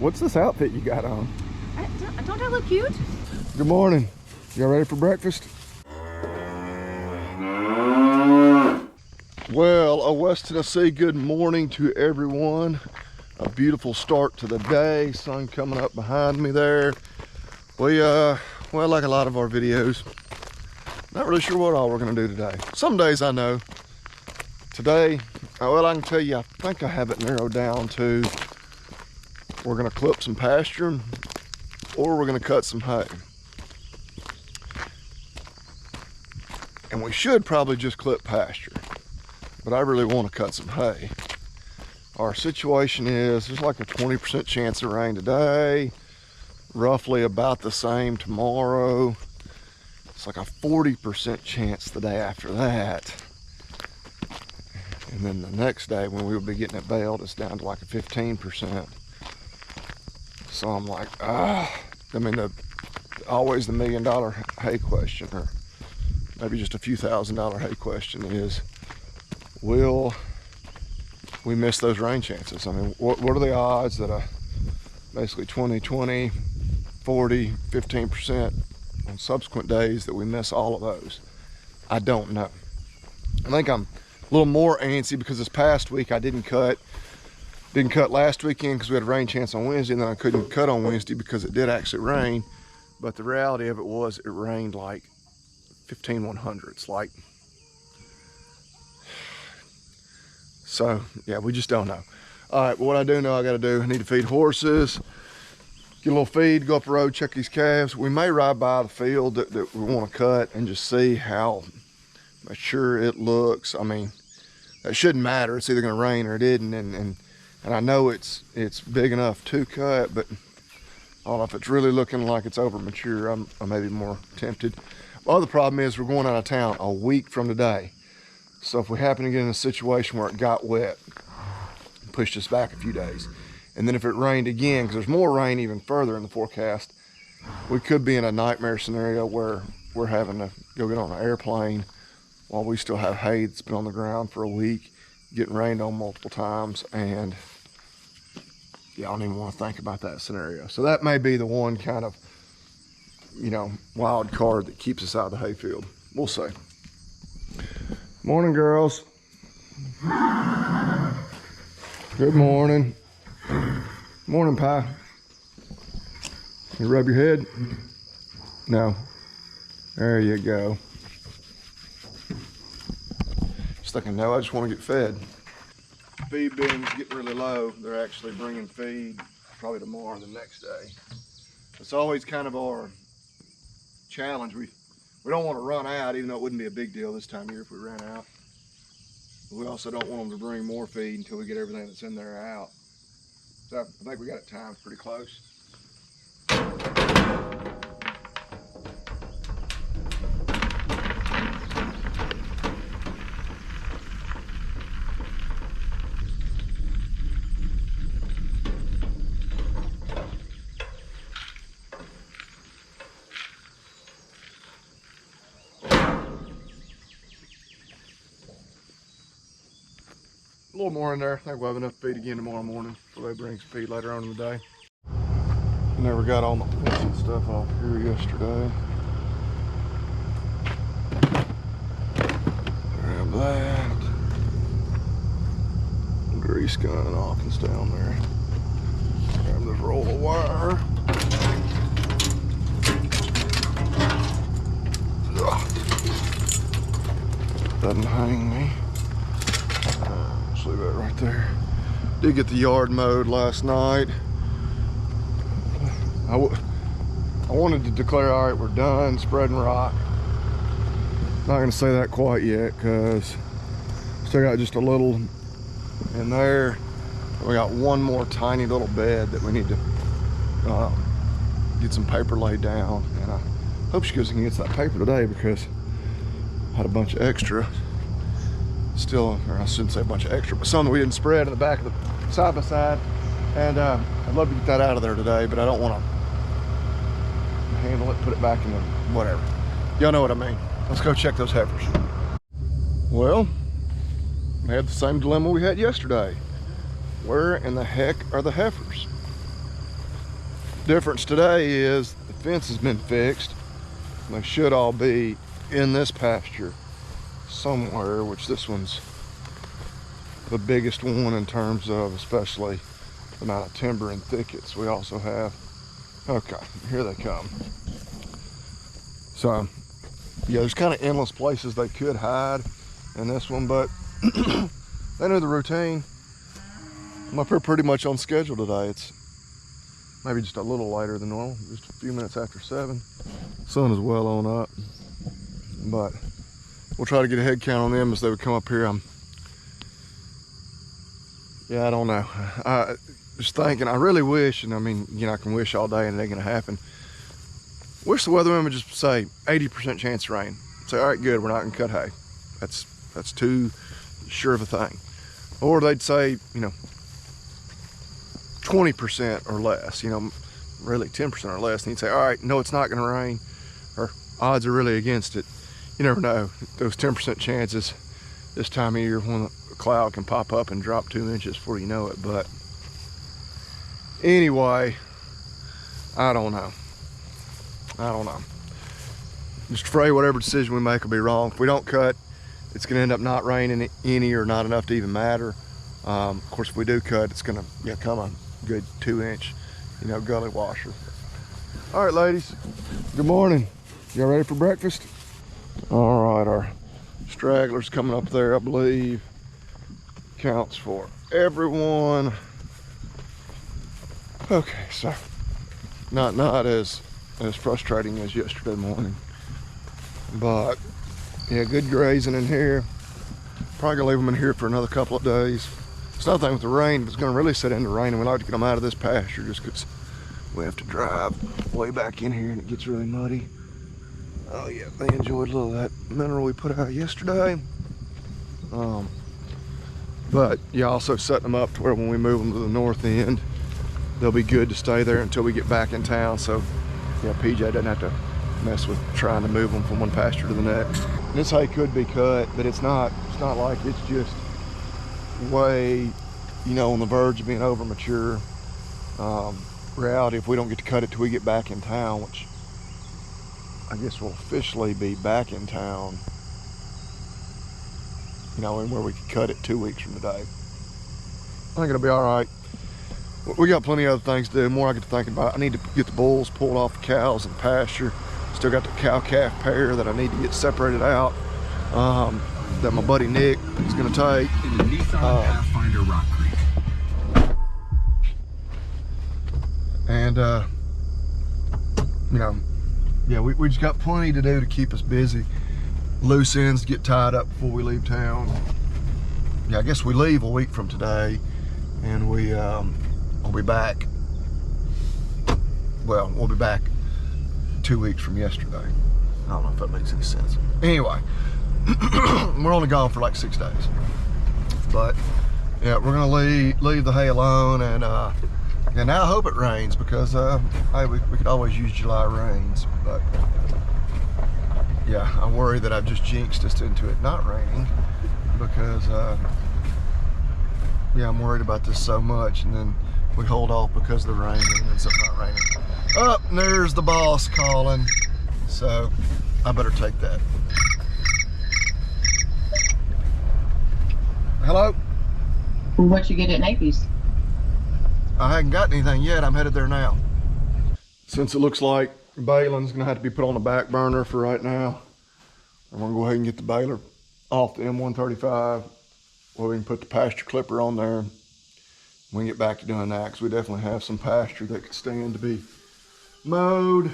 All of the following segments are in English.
What's this outfit you got on? Don't I look cute? Good morning. Y'all ready for breakfast? Well, West Tennessee, good morning to everyone. A beautiful start to the day. Sun coming up behind me there. We, well, like a lot of our videos, not really sure what all we're gonna do today. Some days I know. Today, well, I can tell you, I think I have it narrowed down to we're gonna clip some pasture or we're gonna cut some hay. And we should probably just clip pasture, but I really want to cut some hay. Our situation is there's like a 20% chance of rain today, roughly about the same tomorrow. It's like a 40% chance the day after that. And then the next day when we'll be getting it baled, it's down to like a 15%. So I'm like, I mean, always the $1 million hay question, or maybe just a few $1,000 hay question is, will we miss those rain chances? I mean, what are the odds that basically 20, 40, 15% on subsequent days that we miss all of those? I don't know. I think I'm a little more antsy because this past week I didn't cut last weekend because we had a rain chance on Wednesday, and then I couldn't cut on Wednesday because it did actually rain. But the reality of it was it rained like 15/100ths, like. So yeah, we just don't know. All right, but what I do know I got to do, I need to feed horses, get a little feed, go up the road, check these calves. We may ride by the field that we want to cut and just see how mature it looks. I mean, that shouldn't matter. It's either going to rain or it isn't, and I know it's big enough to cut, but I don't know if it's really looking like it's over mature. I'm maybe more tempted. The other problem is we're going out of town a week from today. So if we happen to get in a situation where it got wet, it pushed us back a few days. And then if it rained again, because there's more rain even further in the forecast, we could be in a nightmare scenario where we're having to go get on an airplane while we still have hay that's been on the ground for a week, getting rained on multiple times, and yeah, I don't even want to think about that scenario. So that may be the one kind of, wild card that keeps us out of the hayfield. We'll see. Morning, girls. Good morning. Morning, Pie. You rub your head? No. There you go. Just thinking, no, I just want to get fed. Feed bins getting really low. They're actually bringing feed probably tomorrow or the next day. It's always kind of our challenge. We don't want to run out, even though it wouldn't be a big deal this time of year if we ran out. But we also don't want them to bring more feed until we get everything that's in there out. So I think we got it timed pretty close. A little more in there. I think we'll have enough feed again tomorrow morning before they bring some feed later on in the day. Never got all the and stuff off here yesterday. Grab that. Grease gun off and stay on there. Grab this roll of wire. Doesn't hang me. Leave that right there. Did get the yard mowed last night. I wanted to declare, all right, we're done spreading rock. Not gonna say that quite yet, because still got just a little in there. We got one more tiny little bed that we need to get some paper laid down, and I hope she goes and gets that paper today, because I had a bunch of extra still, or I shouldn't say a bunch of extra, but some that we didn't spread in the back of the side by side, and I'd love to get that out of there today, but I don't want to handle it, put it back in the whatever. Y'all know what I mean. Let's go check those heifers. Well, we had the same dilemma we had yesterday. Where in the heck are the heifers? Difference today is the fence has been fixed. They should all be in this pasture somewhere, which this one's the biggest one in terms of especially the amount of timber and thickets we also have. Okay, here they come. So yeah, there's kind of endless places they could hide in this one, but they know the routine. I'm up here pretty much on schedule today. It's maybe just a little later than normal, just a few minutes after 7. Sun is well on up, but we'll try to get a head count on them as they would come up here. Yeah, I don't know. I just thinking, I really wish, and I mean, you know, I can wish all day and it ain't gonna happen. Wish the weatherman would just say 80% chance of rain. Say, all right, good, we're not gonna cut hay. That's too sure of a thing. Or they'd say, you know, 20% or less, you know, really 10% or less. And you'd say, all right, no, it's not gonna rain, or odds are really against it. You never know. Those 10% chances this time of year when a cloud can pop up and drop 2 inches before you know it. But anyway, I don't know. Just afraid whatever decision we make will be wrong. If we don't cut, it's gonna end up not raining any or not enough to even matter. Of course, if we do cut, it's gonna come a good 2-inch, you know, gully washer. All right, ladies, good morning. Y'all ready for breakfast? All right, our stragglers coming up there, I believe, counts for everyone. Okay, so not as frustrating as yesterday morning, but yeah, good grazing in here. Probably gonna leave them in here for another couple of days. It's another thing with the rain, if it's gonna really set into rain, and we like to get them out of this pasture just because we have to drive way back in here and it gets really muddy. Oh yeah, they enjoyed a little of that mineral we put out yesterday. But yeah, also setting them up to where when we move them to the north end, they'll be good to stay there until we get back in town. So yeah, PJ doesn't have to mess with trying to move them from one pasture to the next. This hay could be cut, but it's not like it's just way, you know, on the verge of being over mature. Reality, if we don't get to cut it till we get back in town, which I guess we'll officially be back in town, you know, and where we could cut it 2 weeks from today. I think it'll be all right. We got plenty of other things to do. The more I get to thinking about, I need to get the bulls pulled off the cows and pasture. Still got the cow-calf pair that I need to get separated out, that my buddy Nick is gonna take. In the Nissan Pathfinder Rock Creek. And you know, yeah, we just got plenty to do to keep us busy. Loose ends to get tied up before we leave town. Yeah, I guess we leave a week from today, and we'll be back. Well, we'll be back 2 weeks from yesterday. I don't know if that makes any sense. Anyway, we're only gone for like 6 days. But yeah, we're gonna leave the hay alone, and now I hope it rains, because hey, we could always use July rains. But yeah, I worry that I've just jinxed us into it not raining, because yeah, I'm worried about this so much, and then we hold off because of the rain, and then something not raining. Oh, and there's the boss calling, so I better take that. Hello? What you get at Naples? I haven't got anything yet. I'm headed there now. Since it looks like baling's gonna have to be put on the back burner for right now, I'm gonna go ahead and get the baler off the M135, where we can put the pasture clipper on there. We can get back to doing that, because we definitely have some pasture that could stand to be mowed.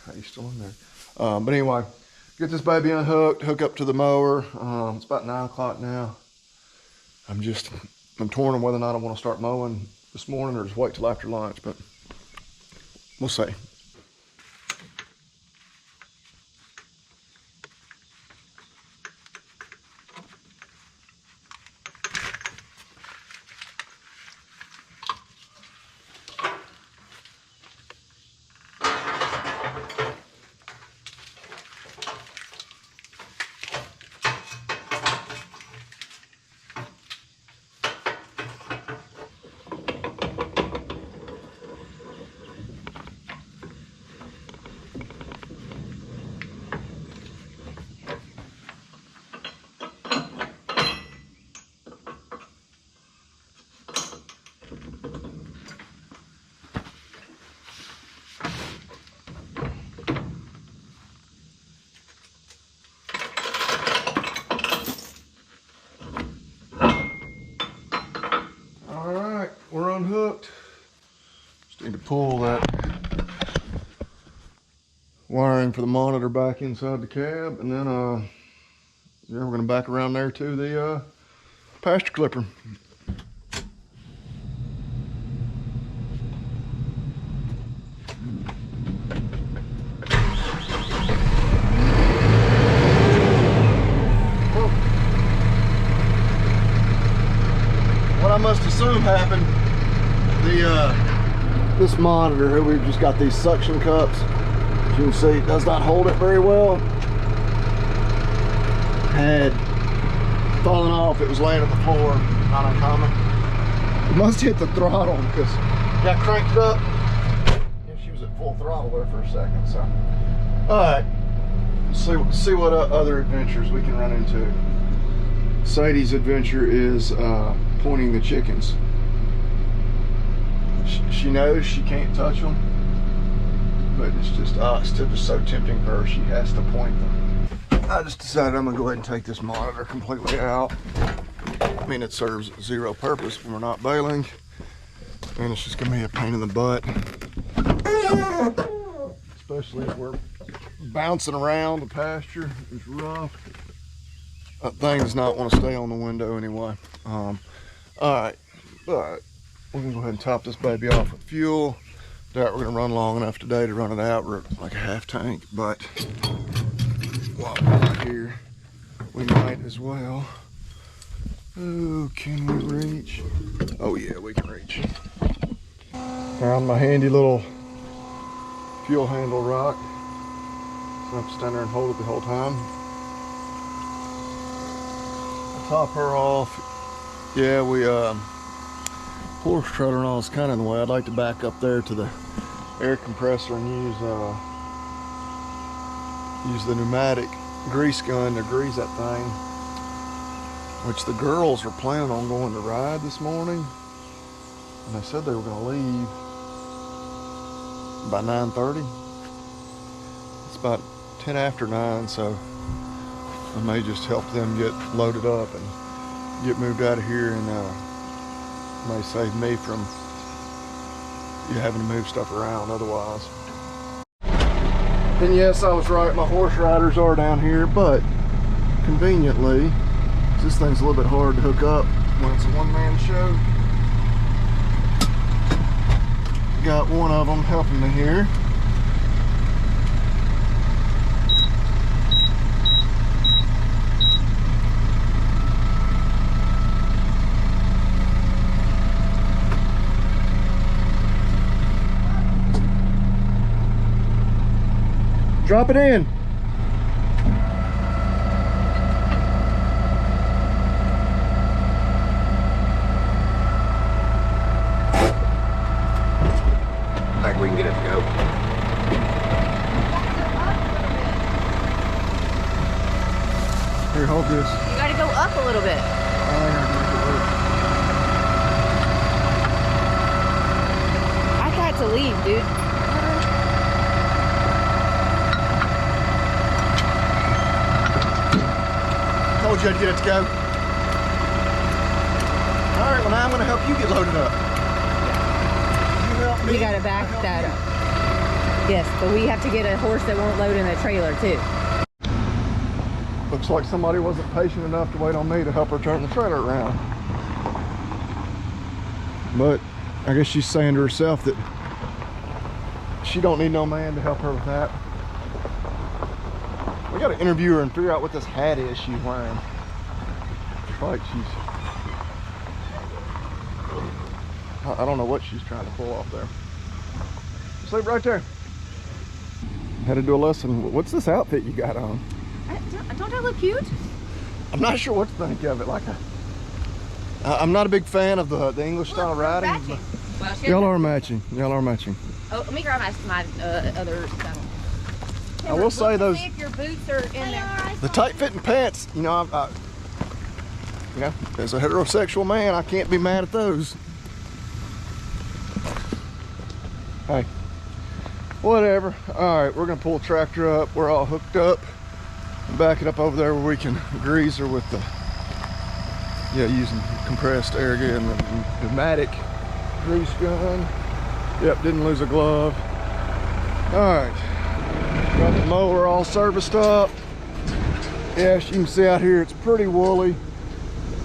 Hey, still in there. But anyway, get this baby unhooked, hook up to the mower. It's about 9 o'clock now. I'm torn on whether or not I want to start mowing this morning or just wait till after lunch, but we'll see. Need to pull that wiring for the monitor back inside the cab, and then yeah, we're gonna back around there to the pasture clipper. What I must assume happened, this monitor here, we've just got these suction cups. As you can see, it does not hold it very well. Had fallen off, it was laying on the floor, not uncommon. It must hit the throttle because got cranked it up. Yeah, she was at full throttle there for a second, so. All right, see what other adventures we can run into. Sadie's adventure is pointing the chickens. She knows she can't touch them, but it's just still just so tempting for her. She has to point them. I just decided I'm gonna go ahead and take this monitor completely out. I mean, it serves zero purpose when we're not bailing, and it's just gonna be a pain in the butt, especially if we're bouncing around the pasture. It's rough. That thing does not want to stay on the window anyway. All right, but we're gonna go ahead and top this baby off with fuel. Doubt we're gonna run long enough today to run it out. We're like a half tank, but while we're out here, we might as well. Oh, can we reach? Oh yeah, we can reach. Found my handy little fuel handle rock. So I have to stand there and hold it the whole time. Top her off. Yeah, we horse trailer and all is kind of in the way. I'd like to back up there to the air compressor and use the pneumatic grease gun to grease that thing, which the girls are planning on going to ride this morning, and they said they were going to leave by 9:30. It's about 10 after 9, so I may just help them get loaded up and get moved out of here, and may save me from having to move stuff around otherwise. And yes, I was right, my horse riders are down here, but conveniently, this thing's a little bit hard to hook up when it's a one-man show. Got one of them helping me here. Drop it in. I think we can get it to go. Here, hold this. You gotta go up a little bit. I got to leave, dude. Told you I'd get it to go. All right, well now I'm going to help you get loaded up. You help me. We gotta back that up. Yes, but we have to get a horse that won't load in the trailer too. Looks like somebody wasn't patient enough to wait on me to help her turn the trailer around. But I guess she's saying to herself that she don't need no man to help her with that. We got to interview her and figure out what this hat is she's wearing. It's like I don't know what she's trying to pull off there. Sleep right there. Had to do a lesson. What's this outfit you got on? Don't I look cute? I'm not sure what to think of it. I'm not a big fan of the English style riding. Well, Y'all are matching. Y'all are matching. Oh, let me grab my other saddle. I will say those. See if your boots are in there. The tight-fitting pants, you know, as a heterosexual man, I can't be mad at those. Hey, whatever. All right, we're gonna pull the tractor up. We're all hooked up. Back it up over there where we can grease her with the, using compressed air again, the pneumatic grease gun. Yep, didn't lose a glove. All right, got the mower all serviced up. Yeah, as you can see out here, it's pretty woolly.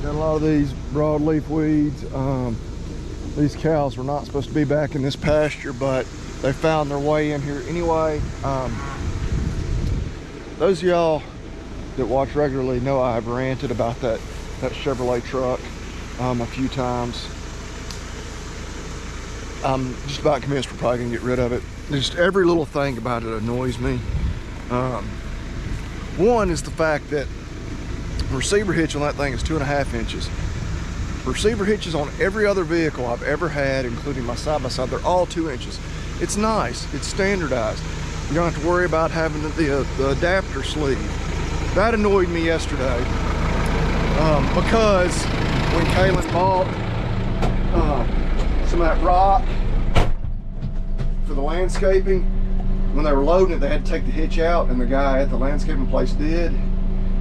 Got a lot of these broadleaf weeds. These cows were not supposed to be back in this pasture, but they found their way in here anyway. Those of y'all that watch regularly know I've ranted about that Chevrolet truck a few times. I'm just about convinced we're probably gonna get rid of it. Just every little thing about it annoys me. One is the fact that the receiver hitch on that thing is 2.5 inches. Receiver hitches on every other vehicle I've ever had, including my side-by-side, they're all 2 inches. It's nice, it's standardized. You don't have to worry about having the adapter sleeve. That annoyed me yesterday because when Kaylin bought some of that rock for the landscaping, when they were loading it, they had to take the hitch out, and the guy at the landscaping place did.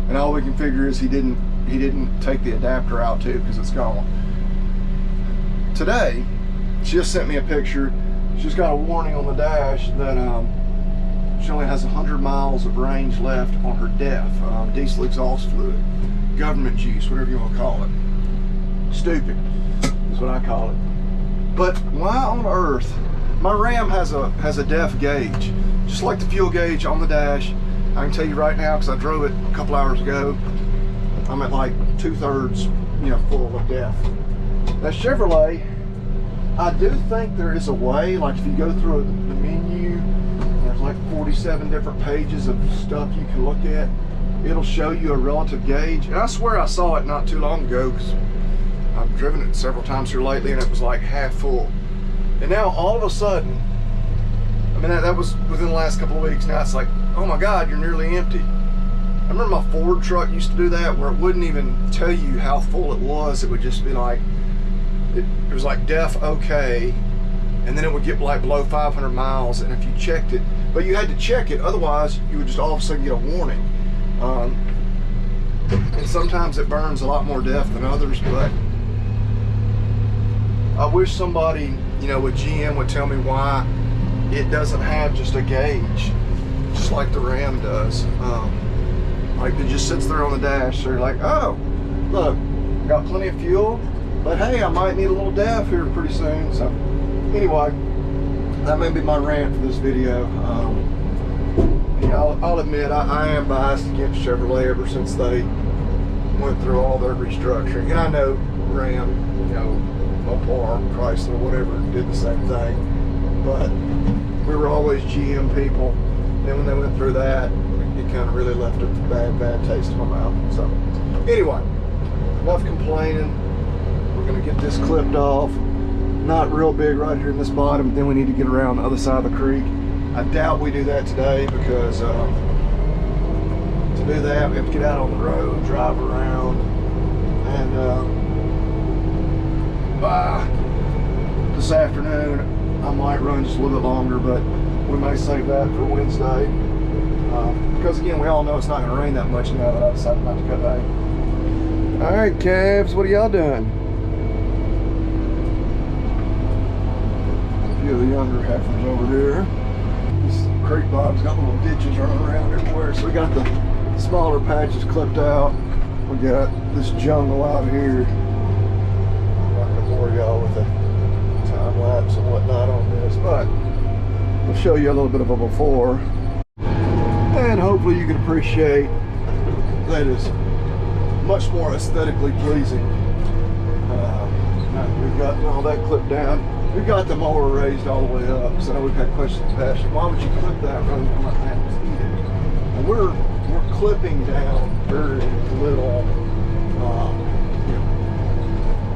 And all we can figure is he didn't take the adapter out too, because it's gone. Today, she just sent me a picture. She's got a warning on the dash that she only has 100 miles of range left on her DEF, diesel exhaust fluid, government juice, whatever you want to call it. Stupid is what I call it. But why on earth? My Ram has a DEF gauge, just like the fuel gauge on the dash. I can tell you right now, because I drove it a couple hours ago, I'm at like 2/3, full of DEF. That Chevrolet, I do think there is a way, like if you go through the menu, there's like 47 different pages of stuff you can look at. It'll show you a relative gauge. And I swear I saw it not too long ago, because I've driven it several times here lately, and it was like half full. And now all of a sudden, I mean, that was within the last couple of weeks. Now it's like, oh my God, you're nearly empty. I remember my Ford truck used to do that, where it wouldn't even tell you how full it was. It would just be like, it was like DEF okay, and then it would get like below 500 miles, and if you checked it, but you had to check it, otherwise you would just all of a sudden get a warning. And sometimes it burns a lot more DEF than others, but I wish somebody, with GM would tell me why it doesn't have just a gauge, just like the Ram does. Like it just sits there on the dash, so you're like, oh, look, I got plenty of fuel, but hey, I might need a little DEF here pretty soon. So anyway, that may be my rant for this video. I'll admit I am biased against Chevrolet ever since they went through all their restructuring. And I know Ram, Mopar, Chrysler, whatever, did the same thing. But we were always GM people. Then when they went through that, it kind of really left a bad taste in my mouth. So anyway, enough complaining. We're gonna get this clipped off. Not real big right here in this bottom, but then we need to get around the other side of the creek. I doubt we do that today, because to do that we have to get out on the road, drive around, and by this afternoon I might run just a little bit longer, but we may save that for Wednesday, because again, we all know it's not going to rain that much now that I decided not to cut hay. All right, calves, what are y'all doing? A few of the younger heifers over here. This creek bottom's got little ditches running around everywhere, so we got the smaller patches clipped out. We got this jungle out here. I'm not going to bore y'all with a time lapse and whatnot on this, but we'll show you a little bit of a before, and hopefully you can appreciate that is much more aesthetically pleasing. We've got all that clipped down. We've got the mower raised all the way up, so we've had questions in the past. Why would you clip that rather than let animals eat it? And we're clipping down very little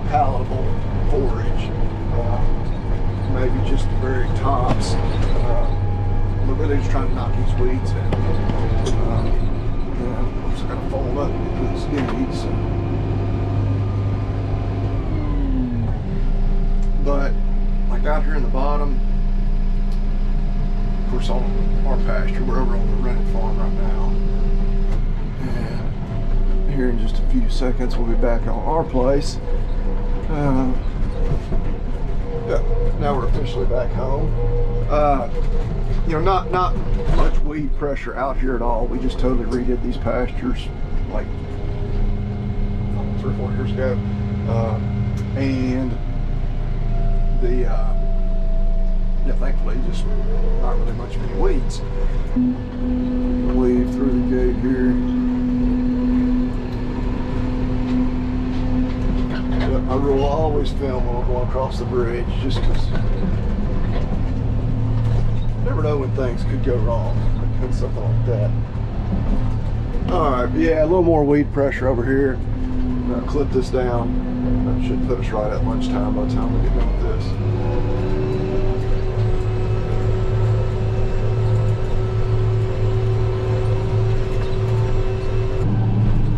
palatable forage. Maybe just the very tops. We're really just trying to knock these weeds in. We're just going to fold up and get these weeds. But like out here in the bottom, of course, on our pasture, we're over on the rented farm right now. And here in just a few seconds, we'll be back on our place. Yeah, Now we're officially back home. You know, not much weed pressure out here at all. We just totally redid these pastures like 3 or 4 years ago, and the yeah, thankfully just not really much of any weeds. Weave through the gate here. I will always film when we're going across the bridge, just because you never know when things could go wrong, like something like that. All right, yeah, a little more weed pressure over here. Now clip this down. That should put us right at lunchtime by the time we get done with this.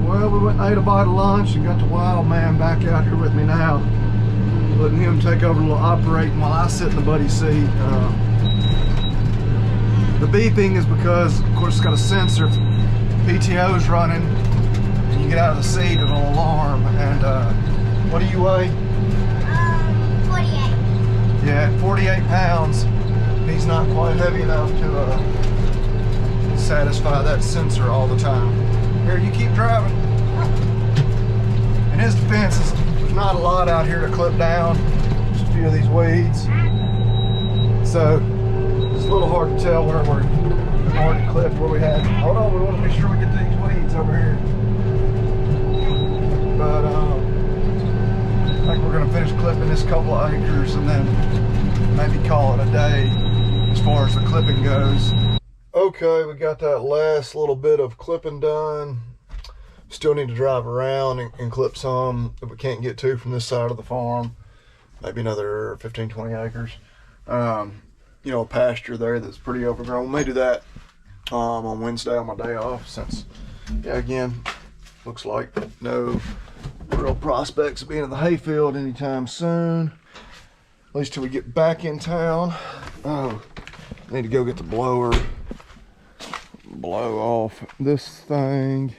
Well, we went and ate a bite of lunch and got the wild man back out here with me now. Letting him take over a little operating while I sit in the buddy seat. The beeping is because, of course, it's got a sensor. If PTO is running and you get out of the seat, it'll alarm. And what do you weigh? 48. Yeah, 48 pounds. He's not quite heavy enough to satisfy that sensor all the time. Here, you keep driving. In his defense, there's not a lot out here to clip down. Just a few of these weeds. So it's a little hard to tell where we're already clipped, where we had. Hold on, we want to make sure we get these weeds over here. But I think we're going to finish clipping this couple of acres and then maybe call it a day as far as the clipping goes. Okay, we got that last little bit of clipping done. Still need to drive around and clip some that we can't get to from this side of the farm. Maybe another 15, 20 acres. You know, a pasture there that's pretty overgrown. We may do that on Wednesday on my day off, since, yeah, again, looks like no real prospects of being in the hayfield anytime soon. At least till we get back in town. Oh, need to go get the blower. Blow off this thing.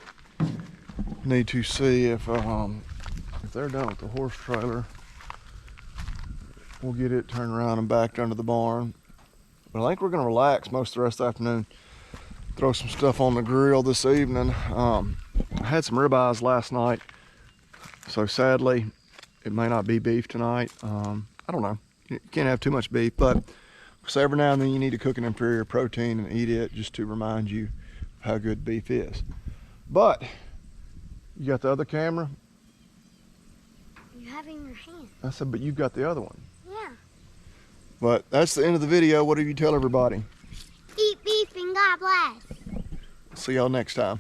Need to see if they're done with the horse trailer, we'll get it turned around and backed under the barn. But I think we're gonna relax most of the rest of the afternoon. Throw some stuff on the grill this evening. I had some ribeyes last night, so sadly it may not be beef tonight. I don't know. You can't have too much beef, but so every now and then you need to cook an inferior protein and eat it just to remind you how good beef is. But you got the other camera? You have it in your hand. I said, but you've got the other one. Yeah. But that's the end of the video. What do you tell everybody? Eat beef and God bless. See y'all next time.